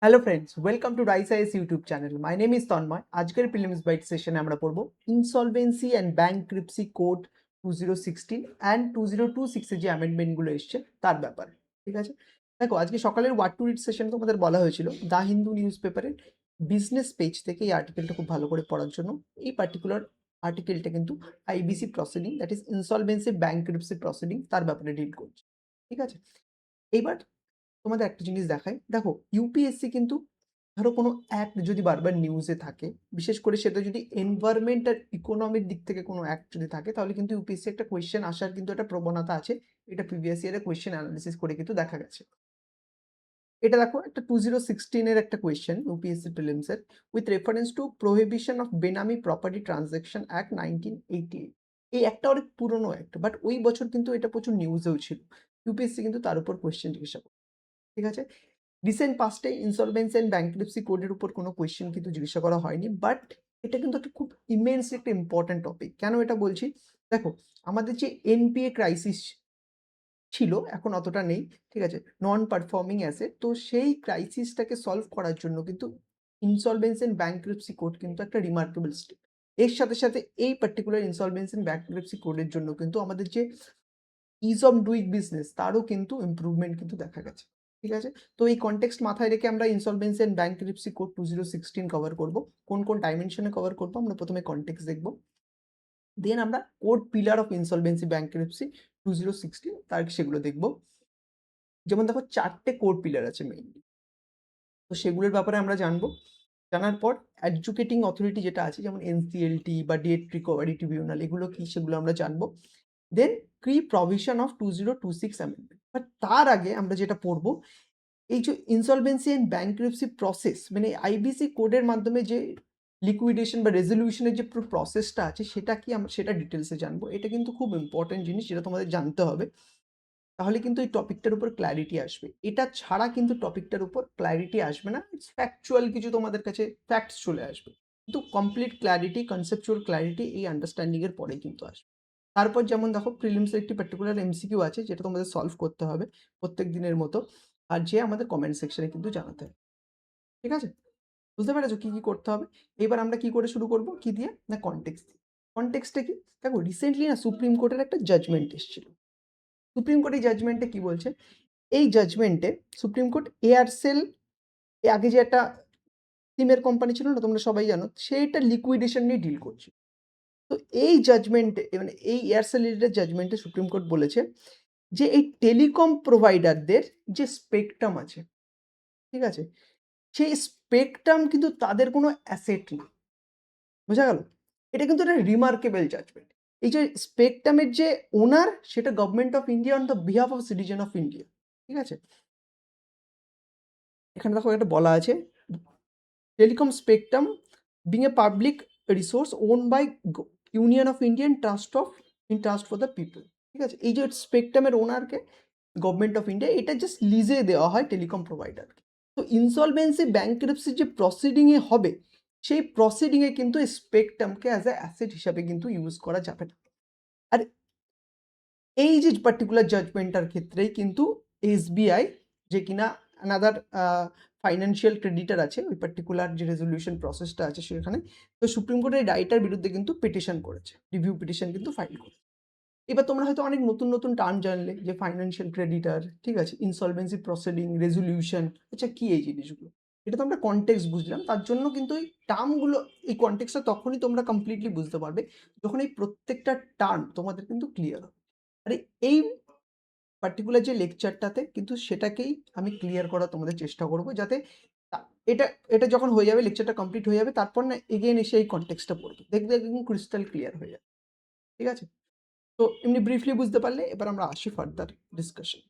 Hello friends, welcome to Rise IS YouTube channel. My name is Tanmoy. আজকের prelims bite সেশনে আমরা পড়বো insolvency and bankruptcy code 2016 and 2026 এর যে অ্যামেন্ডমেন্টগুলো এসছে তার ব্যাপারে। ঠিক আছে, দেখো আজকে সকালের ওয়ার্ড টু রিড সেশন তোমাদের বলা হয়েছিল দ্য হিন্দু নিউজ পেপারের বিজনেস পেজ থেকে এই আর্টিকেলটা খুব ভালো করে পড়ার জন্য। এই পার্টিকুলার আর্টিকেলটা কিন্তু IBC proceeding, that is insolvency bankruptcy proceeding, তার ব্যাপারে ডিল করছে। ঠিক আছে, এইবার তোমাদের একটা জিনিস দেখাই, দেখো ইউপিএসসি কিন্তু ধরো কোনো অ্যাক্ট যদি বারবার নিউজে থাকে, বিশেষ করে সেটা যদি এনভায়রনমেন্ট আর ইকোনমির দিক থেকে কোনো অ্যাক্ট যদি থাকে, তাহলে কিন্তু ইউপিএসসি একটা কোয়েশ্চেন আসার কিন্তু একটা প্রবণতা আছে। এটা প্রিভিয়াস ইয়ারে কোয়েশ্চেন অ্যানালিসিস করে কিন্তু দেখা গেছে। এটা দেখো একটা 2016 এর একটা কোয়েশ্চেন ইউপিএসসি প্রিলিমস এর, with reference to prohibition of benami property transaction act 1988। এই একটা অনেক পুরনো অ্যাক্ট, বাট ওই বছর কিন্তু এটা প্রচুর নিউজেও ছিল। ইউপিএসসি কিন্তু তার উপর কোয়েশ্চেন জিজ্ঞাসা করে। ঠিক আছে, রিসেন্ট পাস্টে ইনসলভেন্সি অ্যান্ড ব্যাংক্রিপসি কোডের উপর কোনো কোয়েশ্চেন কিন্তু জিজ্ঞাসা করা হয়নি, বাট এটা কিন্তু একটা খুব ইমেন্স একটা ইম্পর্টেন্ট টপিক। কেন এটা বলছি, দেখো আমাদের যে এনপিএ ক্রাইসিস ছিল, এখন অতটা নেই। ঠিক আছে, নন পারফর্মিং অ্যাসেট, তো সেই ক্রাইসিসটাকে সলভ করার জন্য কিন্তু ইনসলভেন্সি অ্যান্ড ব্যাংক্রিপসি কোড কিন্তু একটা রিমার্কেবল স্টেপ। এর সাথে সাথে এই পার্টিকুলার ইনসলভেন্সি অ্যান্ড ব্যাংক্রিপসি কোডের জন্য কিন্তু আমাদের যে ইজ অফ ডুইং বিজনেস তারও কিন্তু ইমপ্রুভমেন্ট কিন্তু দেখা গেছে। ঠিক আছে, তো এই কনটেক্সট মাথায় রেখে আমরা insolvency and bankruptcy code 2016 cover করব। কোন কোন ডাইমেনশনে কভার করবো আমরা প্রথমে কনটেক্সট দেখব, দেন আমরা কোড পিলার অফ ইনসলভেন্সি ব্যাংক্রিপসি 2016 তার সেগুলো দেখব। যেমন দেখো চারটে কোড পিলার আছে মেইনলি, তো সেগুলোর ব্যাপারে আমরা জানবো। জানার পর এডুকেটিং অথরিটি যেটা আছে, যেমন এনসিএলটি বা ডেট রিকভারি ট্রিবিউনাল, এগুলো কি সেগুলো আমরা জানবো। দেন ক্রি প্রভিশন অফ 2026 অ্যামেন্ডমেন্ট। বাট তার আগে আমরা যেটা পড়বো, এই যে ইনসলভেন্সি অ্যান্ড ব্যাংক্রিপসি প্রসেস, মানে আইবিসি কোডের মাধ্যমে যে লিকুইডেশন বা রেজলিউশনের যে পুরো প্রসেসটা আছে, সেটা কি আমরা সেটা ডিটেলসে জানবো। এটা কিন্তু খুব ইম্পর্টেন্ট জিনিস, যেটা তোমাদের জানতে হবে, তাহলে কিন্তু এই টপিকটার উপর ক্ল্যারিটি আসবে। এটা ছাড়া কিন্তু টপিকটার উপর ক্ল্যারিটি আসবে না। ফ্যাকচুয়াল কিছু তোমাদের কাছে ফ্যাক্টস চলে আসবে, কিন্তু কমপ্লিট ক্ল্যারিটি, কনসেপচুয়াল ক্ল্যারিটি এই আন্ডারস্ট্যান্ডিং এর পরেই কিন্তু আসবে। তারপর যেমন দেখো প্রিলিমসের একটি পার্টিকুলার এমসিকিউ আছে, যেটা তোমাদের সলভ করতে হবে প্রত্যেক দিনের মতো, আর যে আমাদের কমেন্ট সেকশনে কিন্তু জানাতে হবে। ঠিক আছে, বুঝতে পেরেছো কি কি করতে হবে। এবার আমরা কি করে শুরু করব, কি দিয়ে না, কনটেক্সট দিয়ে। কনটেক্সটে কি, দেখো রিসেন্টলি না সুপ্রিম কোর্টের একটা জাজমেন্ট এসেছিল। সুপ্রিম কোর্ট এই জাজমেন্টে কি বলছে, এই জাজমেন্টে সুপ্রিম কোর্ট এয়ারসেল, আগে যে একটা সিমের কোম্পানি ছিল না, তোমরা সবাই জানো, সেইটা লিকুইডেশন নিয়ে ডিল করছে। তো এই জাজমেন্টে, মানে এই এয়ারসেল রিলেটেড জাজমেন্টে সুপ্রিম কোর্ট বলেছে যে এই টেলিকম প্রোভাইডারদের যে স্পেকট্রাম আছে, ঠিক আছে, সেই স্পেকট্রাম কিন্তু তাদের কোনো অ্যাসেট না। বোঝা গেল? এটা কিন্তু একটা রিমার্কেবল জাজমেন্ট। এই যে স্পেকট্রামের যে ওনার, সেটা government of India on the behalf of citizen of India. ঠিক আছে, এখানে দেখো একটা বলা আছে, telecom spectrum being a public resource own by union of Indian trust of in trust for the people. ঠিক আছে, এই যে স্পেকট্রামের ওনারকে গভর্নমেন্ট অফ ইন্ডিয়া, এটা জাস্ট লিজে দেওয়া হয় টেলিকম প্রোভাইডারকে। তো ইনসলভেন্সি ব্যাংক্রাপসি যে প্রসিডিংয়ে হবে, সেই প্রসিডিংয়ে কিন্তু স্পেকট্রামকে অ্যাজ এ অ্যাসেট হিসাবে কিন্তু ইউজ করা যাবে না। আর এই যে পার্টিকুলার জাজমেন্টটার ক্ষেত্রেই কিন্তু এসবিআই, যে কিনা অ্যানাদার ফাইন্যান্সিয়াল ক্রেডিটার আছে ওই পার্টিকুলার যে রেজলিউশন প্রসেসটা আছে সেখানে, তো সুপ্রিম কোর্টের এই রায়টার বিরুদ্ধে কিন্তু পিটিশন করেছে, রিভিউ পিটিশন কিন্তু ফাইল করেছে। এবার তোমরা হয়তো অনেক নতুন নতুন টার্ম জানলে, যে ফাইন্যান্সিয়াল ক্রেডিটার, ঠিক আছে, ইনসলভেন্সি প্রসিডিং, রেজলিউশন, আচ্ছা কি এই জিনিসগুলো, এটা তো আমরা কনটেক্সট বুঝলাম। তার জন্য কিন্তু এই টার্মগুলো, এই কনটেক্সটটা তখনই তোমরা কমপ্লিটলি বুঝতে পারবে যখন এই প্রত্যেকটা টার্ম তোমাদের কিন্তু ক্লিয়ার হবে। আরে এই পার্টিকুলার যে লেকচারটাতে কিন্তু সেটাকেই আমি ক্লিয়ার করার তোমাদের চেষ্টা করব, যাতে এটা এটা যখন হয়ে যাবে, লেকচারটা কমপ্লিট হয়ে যাবে, তারপর না এগেন এসে এই কনটেক্সটটা পড়বে, দেখবে একদম ক্রিস্টাল ক্লিয়ার হয়ে যাবে। ঠিক আছে, তো এমনি ব্রিফলি বুঝতে পারলে এবার আমরা আসি ফার্দার ডিসকাশন।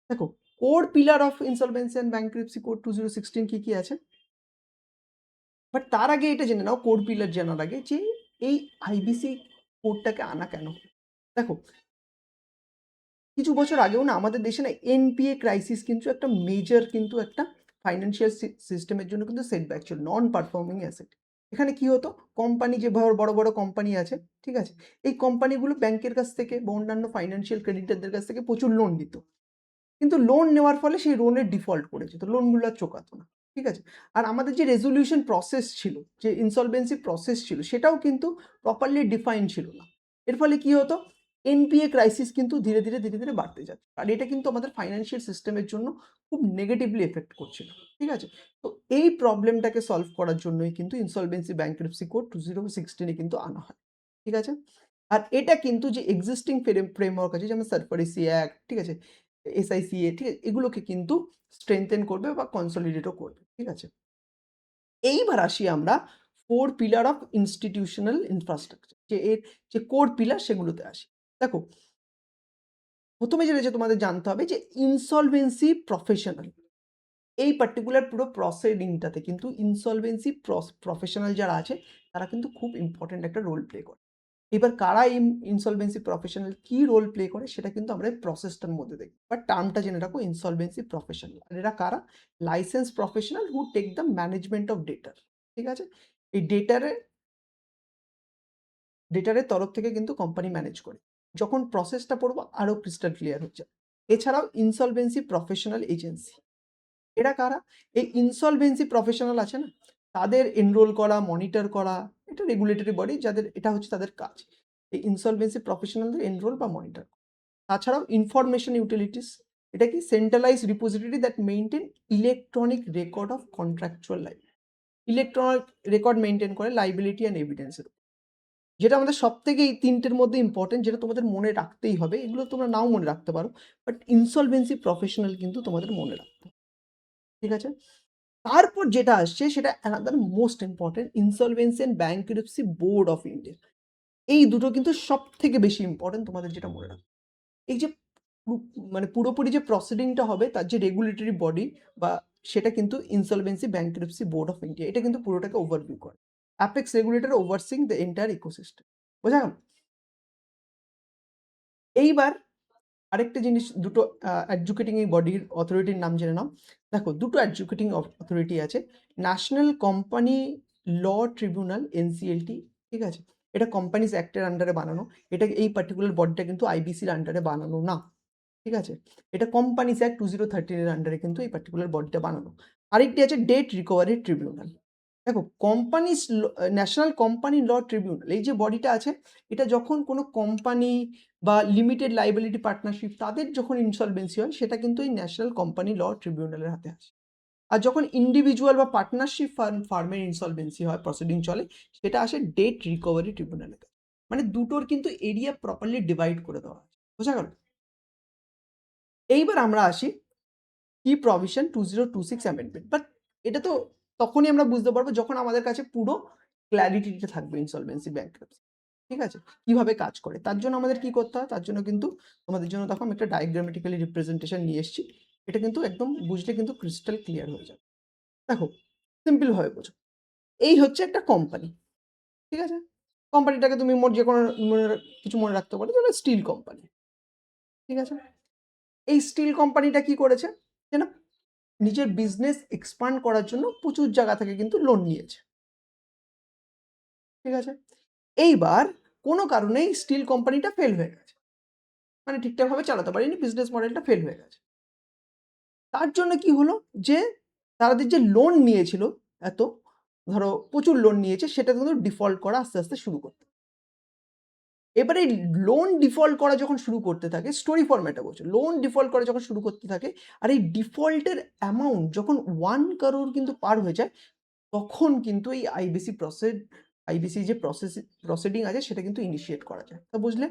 দেখো core pillar of insolvency and bankruptcy code 2016 কি কি আছে, বাট তার আগে এটা জেনে নাও, কোর পিলার জানার আগে, যে এই আইবিসি কোডটাকে আনা কেন হলো। দেখো কিছু বছর আগেও না আমাদের দেশে না এনপিএ ক্রাইসিস কিন্তু একটা মেজর, কিন্তু একটা ফাইন্যান্সিয়াল সিস্টেমের জন্য কিন্তু সেটব্যাক ছিল, নন পারফর্মিং অ্যাসেট। এখানে কি হতো, কোম্পানি যে বড় বড় কোম্পানি আছে, ঠিক আছে, এই কোম্পানিগুলো ব্যাংকের কাছ থেকে বা অন্যান্য ফাইন্যান্সিয়াল ক্রেডিটারদের কাছ থেকে প্রচুর লোন নিত, কিন্তু লোন নেওয়ার ফলে সেই লোনের ডিফল্ট করে যেত, লোনগুলো আর চোকাতো না। ঠিক আছে? আর আমাদের যে রেজোলিউশন প্রসেস ছিল, যে ইনসলভেন্সি প্রসেস ছিল, সেটাও কিন্তু প্রপারলি ডিফাইন ছিল না। এর ফলে কি হতো? এনপিএ ক্রাইসিস কিন্তু ধীরে ধীরে বাড়তে যাচ্ছে। আর এটা কিন্তু আমাদের ফাইন্যান্সিয়াল সিস্টেমের জন্য খুব নেগেটিভলি এফেক্ট করছিল। ঠিক আছে? তো এই প্রবলেমটাকে সলভ করার জন্যই কিন্তু ইনসলভেন্সি ব্যাংক্রাপসি কোড 2016 এ কিন্তু আনা হয়। ঠিক আছে? আর এটা কিন্তু যে এক্সিস্টিং ফ্রেমওয়ার্ক আছে, যেমন সারফারেসি অ্যাক্ট, ঠিক আছে? এসআইসিএ, ঠিক আছে? এগুলোকে কিন্তু স্ট্রেংথেন করবে বা কনসলিডেটও করবে। ঠিক আছে? এইবার আসি আমরা 4 পিলার অফ ইনস্টিটিউশনাল ইনফ্রাস্ট্রাকচার, যে এর যে কোর পিলার সেগুলোতে আসি। দেখো, প্রথমে যেটা তোমাদের জানতে হবে যে ইনসলভেন্সি প্রফেশনাল, এই পার্টিকুলার পুরো প্রসিডিংটাতে কিন্তু ইনসলভেন্সি প্রফেশনাল যারা আছে তারা কিন্তু খুব ইম্পর্টেন্ট একটা রোল প্লে করে। এবার কারা ইনসলভেন্সি প্রফেশনাল কি রোল প্লে করে সেটা কিন্তু আমরা এই প্রসেসটার মধ্যে দেখি, বাট টার্মটা জেনে রাখো ইনসলভেন্সি প্রফেশনাল। আর এরা কারা? Licence professional who take the management of ডেটার। ঠিক আছে? এই ডেটারের তরফ থেকে কিন্তু কোম্পানি ম্যানেজ করে। যখন প্রসেসটা পড়বো আরো ক্রিস্টাল ক্লিয়ার হচ্ছে। এছাড়াও ইনসলভেন্সি প্রফেশনাল এজেন্সি, এরা কারা? এই ইনসলভেন্সি প্রফেশনাল আছে না, তাদের এনরোল করা, মনিটর করা, এটা রেগুলেটরি বডি যাদের এটা হচ্ছে তাদের কাজ। এই ইনসলভেন্সি প্রফেশনালদের এনরোল বা মনিটর। তাছাড়াও ইনফরমেশন ইউটিলিটিস, এটা কি centralised repository that maintain electronic record of contractual life. Electronic record maintain করে লাইবিলিটি অ্যান্ড এভিডেন্সের। যেটা আমাদের সবথেকে এই ৩ টের মধ্যে ইম্পোর্টেন্ট, যেটা তোমাদের মনে রাখতেই হবে। এগুলো তোমরা নাও মনে রাখতে পারো, বাট ইনসলভেন্সি প্রফেশনাল কিন্তু তোমাদের মনে রাখতে হবে। ঠিক আছে? তারপর যেটা আসছে সেটা another most important, insolvency and bankruptcy board of India. এই দুটো কিন্তু সবথেকে বেশি ইম্পর্টেন্ট তোমাদের যেটা মনে রাখবে। এই যে মানে পুরোপুরি যে প্রসিডিংটা হবে তার যে রেগুলেটরি বডি বা সেটা কিন্তু insolvency bankruptcy board of India, এটা কিন্তু পুরোটাকে ওভারভিউ করে। Apex regulator overseeing the entire ecosystem. বোঝা গেল? এইবার আরেকটা জিনিস, দুটো এডুকেটিং এই বডির অথরিটির নাম জেনে নাও। দেখো, দুটো এডুকেটিং অথরিটি আছে। National company law tribunal, NCLT. ঠিক আছে? এটা কোম্পানিজ অ্যাক্টের আন্ডারে বানানো। এটা এই পার্টিকুলার বডিটা কিন্তু আইবিসির আন্ডারে বানানো না। ঠিক আছে? এটা কোম্পানিজ অ্যাক্ট 2013 এর আন্ডারে কিন্তু এই পার্টিকুলার বডিটা বানানো। আরেকটি আছে ডেট রিকভারি ট্রিবিউনাল। দেখো, companies national company law tribunal, এই যে বডিটা আছে, এটা যখন কোনো কোম্পানি বা লিমিটেড লাইবিলিটি পার্টনারশিপ তাদের যখন ইনসলভেন্সি হয়, সেটা কিন্তু এই ন্যাশনাল কোম্পানি ল ট্রিবিউনালের হাতে আসে। আর যখন ইন্ডিভিজুয়াল বা পার্টনারশিপ ফার্মের ইনসলভেন্সি হয়, প্রসিডিং চলে, সেটা আসে ডেট রিকভারি ট্রিবিউনালের কাছে। মানে দুটোর কিন্তু এরিয়া প্রপারলি ডিভাইড করে দেওয়া আছে। বোঝা গেল? এইবার আমরা আসি কি প্রভিশন 2026 অ্যামেন্ডমেন্ট। বাট এটা তো তখনই আমরা বুঝতে পারবো যখন আমাদের কাছে পুরো ক্ল্যারিটিটা থাকবে ইনসলভেন্সি ব্যাংক্রাপসি। ঠিক আছে? কিভাবে কাজ করে। তার জন্য আমাদের কি করতে হয়? তার জন্য কিন্তু তোমাদের জন্য দেখো আমি একটা ডায়াগ্রামেটিক্যালি রিপ্রেজেন্টেশন নিয়ে এসেছি। এটা কিন্তু একদম বুঝলে কিন্তু ক্রিস্টাল ক্লিয়ার হয়ে যাবে। দেখো, সিম্পল ভাবে বোঝো। এই হচ্ছে একটা কোম্পানি। ঠিক আছে? কোম্পানিটাকে তুমি যেকোনো কিছু মনে রাখতে পারো, যেমন স্টিল কোম্পানি। ঠিক আছে? এই স্টিল কোম্পানিটা কি করেছে? যে না, নিজের বিজনেস এক্সপান্ড করার জন্য প্রচুর জায়গা থেকে কিন্তু লোন নিয়েছে। ঠিক আছে? এইবার কোনো কারণে স্টিল কোম্পানিটা ফেল হয়ে গেছে। মানে ঠিকঠাকভাবে চালাতে পারেনি, বিজনেস মডেলটা ফেল হয়ে গেছে। তার জন্য কি হলো? যে তাদের যে লোন নিয়েছিল এত, ধরো প্রচুর লোন নিয়েছে, সেটা কিন্তু ডিফল্ট করা আস্তে শুরু করতে। এবারে লোন ডিফল্ট করা যখন শুরু করতে থাকে, স্টোরি ফরম্যাটে বলছি, লোন ডিফল্ট করা যখন শুরু করতে থাকে, আর এই ডিফল্টের অ্যামাউন্ট যখন 1 crore কিন্তু পার হয়ে যায়, তখন কিন্তু এই আইবিসি যে প্রসিডিং আছে সেটা কিন্তু ইনিশিয়েট করা যায়। তা বুঝলে?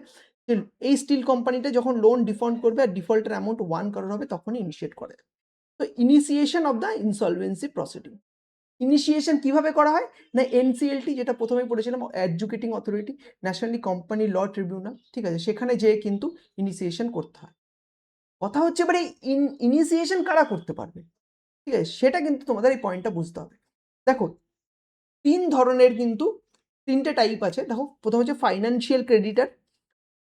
যে এই স্টিল কোম্পানিটা যখন লোন ডিফল্ট করবে আর ডিফল্টের অ্যামাউন্ট 1 crore হবে, তখনই ইনিশিয়েট করে। তো initiation of the insolvency proceeding. Initiation কিভাবে করা হয়? না, এনসিএলটি, যেটা প্রথমেই পড়েছিলাম, adjudicating authority, national company law tribunal, ঠিক আছে? সেখানে যেয়ে কিন্তু ইনিশিয়েশন করতে হয়। কথা হচ্ছে এবারে ইনিশিয়েশন কারা করতে পারবে? ঠিক আছে? সেটা কিন্তু তোমাদের এই পয়েন্টটা বুঝতে হবে। দেখো, ৩ ধরনের কিন্তু ৩ টে টাইপ আছে। দেখো, প্রথম হচ্ছে financial creditor,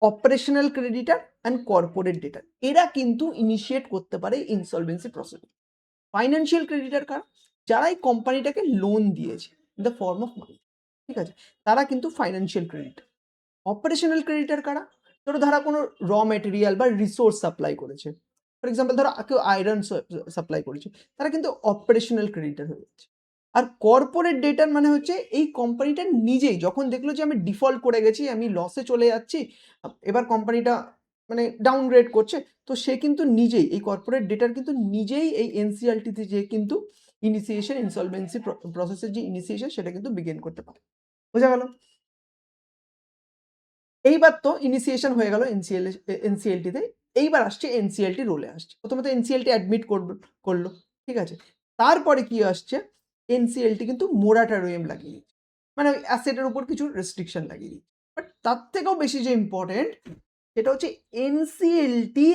operational creditor and corporate debtor. এরা কিন্তু ইনিশিয়েট করতে পারে ইনসলভেন্সি প্রসিডিং। ফাইন্যান্সিয়াল ক্রেডিটর কারা? যারা এই কোম্পানিটাকে লোন দিয়েছে in the form of money. ঠিক আছে? তারা কিন্তু ফাইন্যান্সিয়াল ক্রেডিটর। অপারেশনাল ক্রেডিটর কারা? ধরো কোনো র ম্যাটেরিয়াল বা রিসোর্স সাপ্লাই করেছে। ফর এক্সাম্পল ধরো কেউ আয়রন সাপ্লাই করেছে, তারা কিন্তু অপারেশনাল ক্রেডিটার হয়ে যাচ্ছে। আর কর্পোরেট ডেটার মানে হচ্ছে এই কোম্পানিটা নিজেই যখন দেখলো যে আমি ডিফল্ট করে গেছি, আমি লসে চলে যাচ্ছি, এবার কোম্পানিটা মানে ডাউনগ্রেড করছে, তো সে কিন্তু নিজেই এই কর্পোরেট ডেটার কিন্তু নিজেই এই এনসিএলটিতে যে কিন্তু ইনিশিয়েশন ইনসলভেন্সি প্রসেসের যে ইনিশিয়েশন সেটা কিন্তু বিগিন করতে পারে। বোঝা গেল? এইবার তো ইনিশিয়েশন হয়ে গেল এনসিএলটিতে। এইবার আসছে এনসিএলটি রোলে আসছে। প্রথমে তো এনসিএলটি অ্যাডমিট করলো, ঠিক আছে? তারপরে কি আসছে, এনসিএলটি কিন্তু মোরাটোরিয়াম লাগিয়ে দিচ্ছে, মানে ওই অ্যাসেটের উপর কিছু রেস্ট্রিকশন লাগিয়ে দিচ্ছে। বাট তার থেকেও বেশি যে ইম্পর্টেন্ট সেটা হচ্ছে NCLT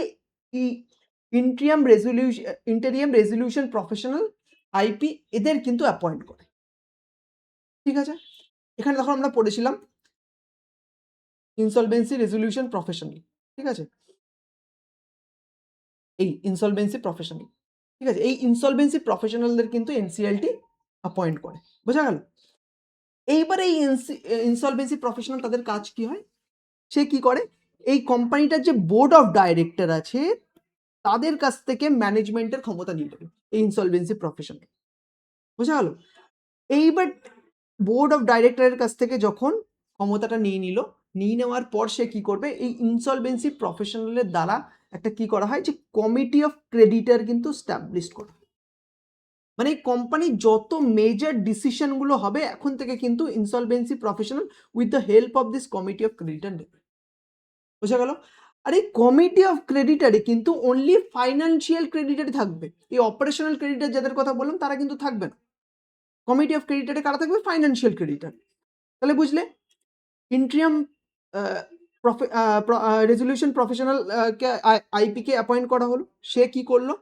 interim resolution professional IP এদের কিন্তু অ্যাপয়েন্ট করে, ঠিক আছে? এখানে তখন আমরা পড়েছিলাম ইনসলভেন্সি রেজলিউশন প্রফেশনাল, ঠিক আছে? এই ইনসলভেন্সি প্রফেশনাল, ঠিক আছে? এই ইনসলভেন্সি প্রফেশনালদের কিন্তু এনসিএলটি অ্যাপয়েন্ট করে। বোঝা গেল? এইবার এই ইনসলভেন্সি প্রফেশনাল তাদের কাজ কি হয়? সে কি করে, এই কোম্পানিটার যে বোর্ড অফ ডাইরেক্টর আছে তাদের কাছ থেকে ম্যানেজমেন্টের ক্ষমতা নিয়ে নেবে এই ইনসলভেন্সি প্রফেশনাল। বোঝা গেল? এইবার বোর্ড অফ ডাইরেক্টরের কাছ থেকে যখন ক্ষমতাটা নিয়ে নেওয়ার পর সে কি করবে, এই ইনসলভেন্সি প্রফেশনালের দ্বারা একটা কি করা হয় যে কমিটি অফ ক্রেডিটার কিন্তু স্ট্যাবলিশ করা হয়। মানে এই কোম্পানির যত মেজর ডিসিশনগুলো হবে এখন থেকে কিন্তু insolvency professional with the help of this committee of creditor নেবে। বোঝা গেল? আর এই কমিটি অফ ক্রেডিটারে কিন্তু অনলি ফাইন্যান্সিয়াল ক্রেডিটারই থাকবে, এই অপারেশনাল ক্রেডিটার যাদের কথা বললাম তারা কিন্তু থাকবে না। কমিটি অফ ক্রেডিটারে কারা থাকবে? Financial creditor. তাহলে বুঝলে, ইন্ট্রিয়াম রেজলিউশন প্রফেশনাল কে আইপি কে অ্যাপয়েন্ট করা হলো। সে কি করলো,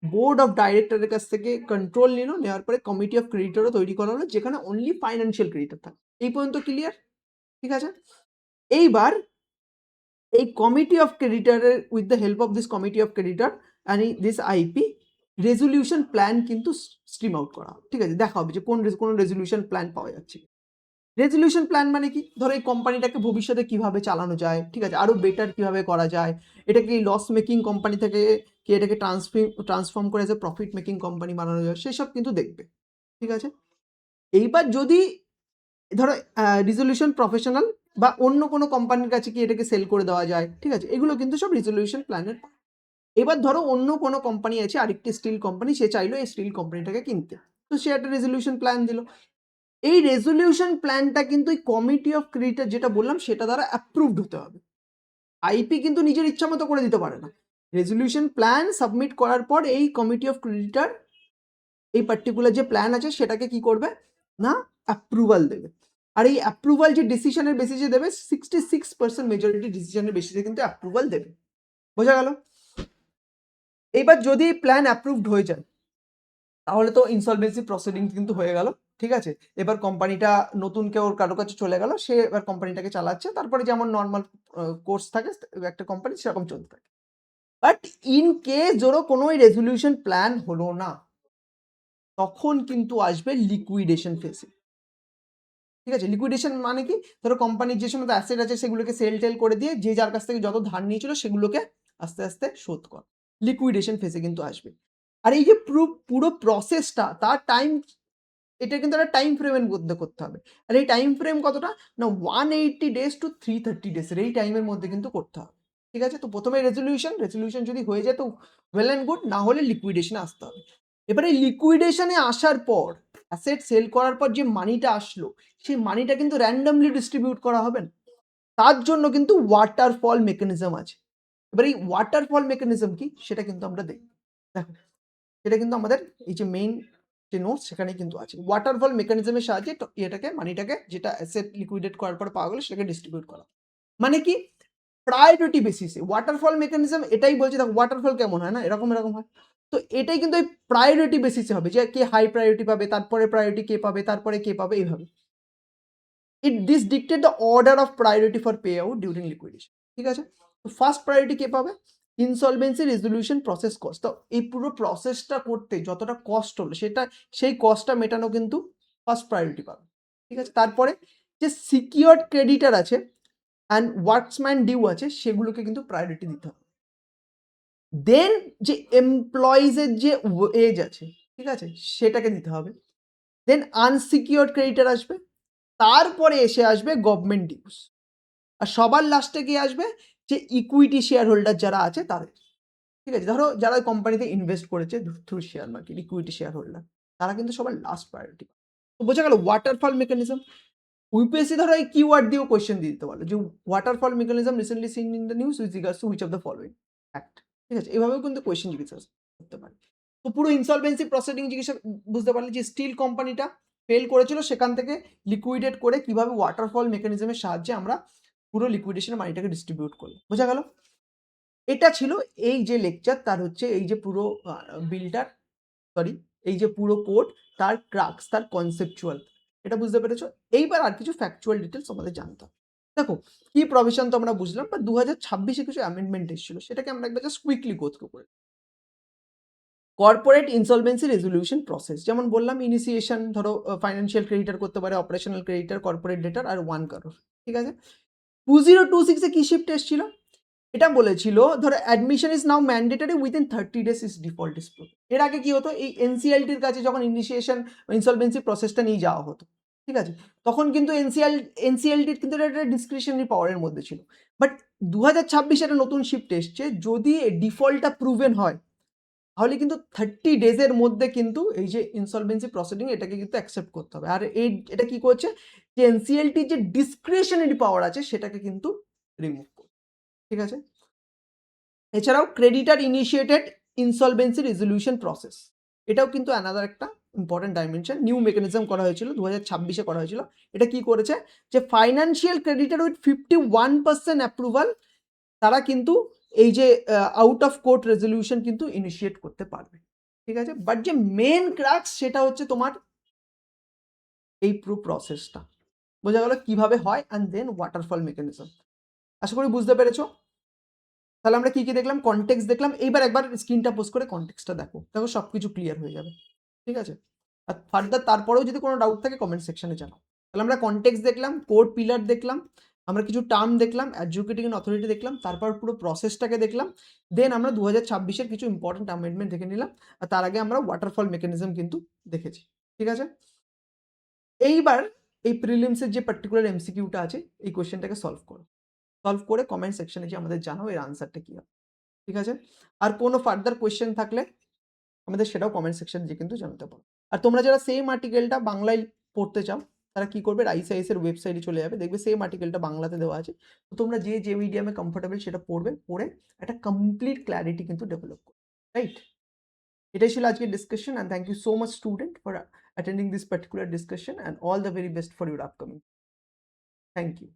বোর্ড অফ ডাইরেক্টরের কাছ থেকে কন্ট্রোল নিল, নেওয়ার পরে কমিটি অফ ক্রেডিটরও তৈরি করা হলো যেখানে অনলি ফাইন্যান্সিয়াল ক্রেডিটর থাকে। এই পর্যন্ত ক্লিয়ার? ঠিক আছে। এইবার এই কমিটি অফ ক্রেডিটরের with the help of this committee of creditor and this IP resolution plan কিন্তু স্ট্রিম আউট করা হবে। ঠিক আছে, দেখা হবে যে কোন রেজলিউশন প্ল্যান পাওয়া যাচ্ছে। রেজলিউশন প্ল্যান মানে কি, ধরো এই কোম্পানিটাকে ভবিষ্যতে কিভাবে চালানো যায়, ঠিক আছে, আরো বেটার কিভাবে করা যায়, এটাকে লস মেকিং কোম্পানি থেকে কি এটাকে ট্রান্সফর্ম করে এসে প্রফিট মেকিং কোম্পানি বানানো যায়, সেসব কিন্তু দেখবে। ঠিক আছে, এইবার যদি ধরো রিজলিউশন প্রফেশনাল বা অন্য কোনো কোম্পানির কাছে কি এটাকে সেল করে দেওয়া যায়, ঠিক আছে, এগুলো কিন্তু সব রিজলিউশন প্ল্যানের। এবার ধরো অন্য কোনো কোম্পানি আছে, আরেকটি স্টিল কোম্পানি, সে চাইলো এই স্টিল কোম্পানিটাকে কিনতে, তো সে একটা রেজলিউশন প্ল্যান দিল। এই রেজলিউশন প্ল্যানটা কিন্তু এই কমিটি অফ ক্রেডিটর যেটা বললাম সেটা দ্বারা অ্যাপ্রুভড হতে হবে। আইপি কিন্তু নিজের ইচ্ছা মতো করে দিতে পারে না। রেজলিউশন প্ল্যান সাবমিট করার পর এই কমিটি অফ ক্রেডিটর এই পার্টিকুলার যে প্ল্যান আছে সেটাকে কি করবে না, অ্যাপ্রুভাল দেবে। আর এই অ্যাপ্রুভাল যে ডিসিশনের বেসিসে দেবে, 66% মেজরিটি ডিসিশনের বেসিসে কিন্তু অ্যাপ্রুভাল দেবে। বোঝা গেল? এইবার যদি প্ল্যান অ্যাপ্রুভড হয়ে যায় তাহলে তো ইনসলভেন্সি প্রসিডিং কিন্তু হয়ে গেল। ঠিক আছে, এবার কোম্পানিটা নতুন কেউ কারো কাছে চলে গেল, সে এবার কোম্পানিটাকে চালাচ্ছে, তারপরে যেমন নর্মাল কোর্স থাকে একটা কোম্পানি সেরকম চলতে থাকে। বাট ইন কেস ধরো কোনো রেজলিউশন প্ল্যান হলো না, তখন কিন্তু আসবে লিকুইডেশন ফেসে। ঠিক আছে, লিকুইডেশন মানে কি, ধরো কোম্পানির যে সমস্ত অ্যাসেট আছে সেগুলোকে সেল টেল করে দিয়ে যে যার কাছ থেকে যত ধার নিয়েছিল সেগুলোকে আস্তে আস্তে শোধ কর, লিকুইডেশন ফেসে কিন্তু আসবে। আর এই যে পুরো প্রসেসটা তার টাইম, এটা কিন্তু একটা টাইম ফ্রেমের মধ্যে করতে হবে। আর এই টাইম ফ্রেম কতটা না, 180 ডেজ টু 330 ডেজ, এই টাইমের মধ্যে কিন্তু করতে হবে। ঠিক আছে, তো প্রথমে রেজলিউশন যদি হয়ে যায় তো ওয়েল অ্যান্ড গুড, না হলে লিকুইডেশনে আসতে হবে। এবারে লিকুইডেশনে আসার পর অ্যাসেট সেল করার পর যে মানিটা আসলো সেই মানিটা কিন্তু র্যান্ডমলি ডিস্ট্রিবিউট করা হবে না, তার জন্য কিন্তু ওয়াটারফল মেকানিজম আছে। এবার এই ওয়াটারফল মেকানিজম কি সেটা কিন্তু আমরা দেখব। দেখো, এটা কিন্তু আমাদের এই যে মেইন যে নোটস সেখানে কিন্তু আছে। ওয়াটারফল মেকানিজমের সাহায্যে এটাকে মানিটাকে যেটা অ্যাসেট লিকুইডেট করার পর পাওয়া গেল সেটাকে ডিস্ট্রিবিউট করা। মানে কি, প্রায়োরিটি বেসিসে ওয়াটারফল মেকানিজম এটাই বলছে। দেখো ওয়াটারফল কেমন হয় না, এরকম এরকম হয়। তো এটাই কিন্তু এই প্রায়োরিটি বেসিসে হবে যে কে হাই প্রায়োরিটি পাবে, তারপরে প্রায়োরিটি কে পাবে, তারপরে কে পাবে, এইভাবে। This dictate the order of priority for pay out during liquidation. ঠিক আছে, তো ফার্স্ট প্রায়োরিটি কে পাবে, ইনসলভেন্সি রেজলিউশন প্রসেস কস্ট। তো এই পুরো প্রসেসটা করতে যতটা কস্ট হলো সেটা, সেই কস্টটা মেটানো কিন্তু ফার্স্ট প্রায়োরিটি পাবে। ঠিক আছে, তারপরে যে সিকিউরড ক্রেডিটার আছে অ্যান্ড ওয়ার্কসম্যান ডিউ আছে সেগুলোকে কিন্তু প্রায়োরিটি দিতে হবে। দেন যে এমপ্লয়িজের যে এজ আছে, ঠিক আছে, সেটাকে দিতে হবে। দেন আনসিকিউরড ক্রেডিটার আসবে, তারপরে এসে আসবে গভর্নমেন্ট ডিউস, আর সবার লাস্টে গিয়ে আসবে যে ইকুইটি শেয়ার হোল্ডার যারা আছে তাদের। ঠিক আছে, ধরো যারা কোম্পানিতে ইনভেস্ট করেছে through share market, equity share holder, তারা কিন্তু সবার লাস্ট প্রায়োরিটি। তো বোঝা গেল ওয়াটারফল মেকানিজম। ইউপিএসসি ধরো এই কিওয়ার্ড দিয়েও কোয়েশ্চেন দিয়ে দিতে পারলো যে waterfall mechanism recently seen in the news with regards to which of the following act. ঠিক আছে, এভাবেও কিন্তু কোয়েশ্চেন জিজ্ঞাসা করতে পারে। তো পুরো ইনসলভেন্সি প্রসিডিং জিজ্ঞাসা বুঝতে পারলে যে স্টিল কোম্পানিটা ফেল করেছিল, সেখান থেকে লিকুইডেট করে কিভাবে ওয়াটারফল মেকানিজমের সাহায্যে আমরা পুরো লিকুইডেশনের মানিটাকে ডিস্ট্রিবিউট করি। বোঝা গেল? এটা ছিল এই যে লেকচার, তার হচ্ছে এই যে পুরো বিলটার, সরি, এই যে পুরো কোড, তার ক্রাক্স, তার কনসেপচুয়াল, এটা বুঝতে পেরেছো? এইবার আর কিছু ফ্যাকচুয়াল ডিটেলস আমাদের জানতে হবে। দেখো, কি প্রভিশন তো আমরা বুঝলাম, বা 2026-এ কিছু অ্যামেন্ডমেন্ট এসেছিল, সেটাকে আমরা একবার জাস্ট কুইকলি গো থ্রু করে। কর্পোরেট ইনসলভেন্সি রেজলিউশন প্রসেস, যেমন বললাম ইনিশিয়েশন, ধরো ফাইন্যান্সিয়াল ক্রেডিটার করতে পারে, অপারেশনাল ক্রেডিটার, কর্পোরেট ডেটার আর 1 crore। ঠিক আছে, 2026-এ কি শিফট এসেছিল? এটা বলেছিল ধরো admission is now mandatory within 30 days is default is prove. এর আগে কি হতো, এই এনসিএলটির কাছে যখন ইনিশিয়েশন ইনসলভেন্সি প্রসেসটা নিয়ে যাওয়া হতো, ঠিক আছে, তখন কিন্তু এনসিএলটির কিন্তু এটা একটা ডিসক্রিশনারি পাওয়ারের মধ্যে ছিল। বাট 2026 একটা নতুন শিফট এসছে, যদি ডিফল্টটা প্রুভেন হয় তাহলে কিন্তু 30 ডেজের মধ্যে কিন্তু এই যে ইনসলভেন্সি প্রসিডিং এটাকে কিন্তু অ্যাকসেপ্ট করতে হবে। আর এটা কি করছে, যে এনসিএলটির যে ডিসক্রিশনারি পাওয়ার আছে সেটাকে কিন্তু রিমুভ করছে। ঠিক আছে, এছাড়াও creditor initiated insolvency resolution process, এটাও কিন্তু অ্যানাদার একটা ইম্পর্টেন্ট ডাইমেনশন, নিউ মেকানিজম করা হয়েছিল 2026-এ করা হয়েছিল। এটা কি করেছে, যে ফাইন্যান্সিয়াল ক্রেডিটার উইথ 51% অ্যাপ্রুভাল, তারা কিন্তু এই যে আউট অফ কোর্ট রেজলিউশন কিন্তু ইনিশিয়েট করতে পারবে। ঠিক আছে, বাট যে মেন ক্রাক্স সেটা হচ্ছে তোমার এই পুরো প্রসেসটা। বোঝা গেল কিভাবে হয়, অ্যান্ড দেন ওয়াটারফল মেকানিজম। আশা করি বুঝতে পেরেছো। তাহলে আমরা কি কি দেখলাম, কনটেক্সট দেখলাম। এইবার একবার স্ক্রিনটা পোস্ট করে কনটেক্সটটা দেখো, দেখো সব কিছু ক্লিয়ার হয়ে যাবে। ঠিক আছে, আর ফার্দার তারপরেও যদি কোনো ডাউট থাকে কমেন্ট সেকশনে জানাও। তাহলে আমরা কনটেক্সট দেখলাম, কোড পিলার দেখলাম, আমরা কিছু টার্ম দেখলাম, এডুকেটিং অথরিটি দেখলাম, তারপর পুরো প্রসেসটাকে দেখলাম, দেন আমরা 2026-এর কিছু ইম্পর্টেন্ট অ্যামেন্ডমেন্ট দেখে নিলাম, আর তার আগে আমরা ওয়াটারফল মেকানিজম কিন্তু দেখেছি। ঠিক আছে, এইবার এই প্রিলিমসের যে পার্টিকুলার এমসিকিউটা আছে, এই কোয়েশ্চেনটাকে সলভ করো। সলভ করে কমেন্ট সেকশনে যে আমাদের জানাও এর আনসারটা কি হবে। ঠিক আছে, আর কোনো ফার্দার কোয়েশ্চেন থাকলে আমাদের সেটাও কমেন্ট সেকশনে যে কিন্তু জানাতে পারো। আর তোমরা যারা সেম আর্টিকেলটা বাংলায় পড়তে চাও, তারা কি করবে, রাইসআইএস এর ওয়েবসাইটে চলে যাবে, দেখবে সেম আর্টিকেলটা বাংলাতে দেওয়া আছে। তো তোমরা যে যে মিডিয়ামে কমফোর্টেবল সেটা পড়বে, পড়ে একটা কমপ্লিট ক্ল্যারিটি কিন্তু ডেভেলপ করবে। রাইট, এটাই ছিল আজকের discussion, and thank you so much student for attending this particular discussion, and all the very best for your upcoming. Thank you.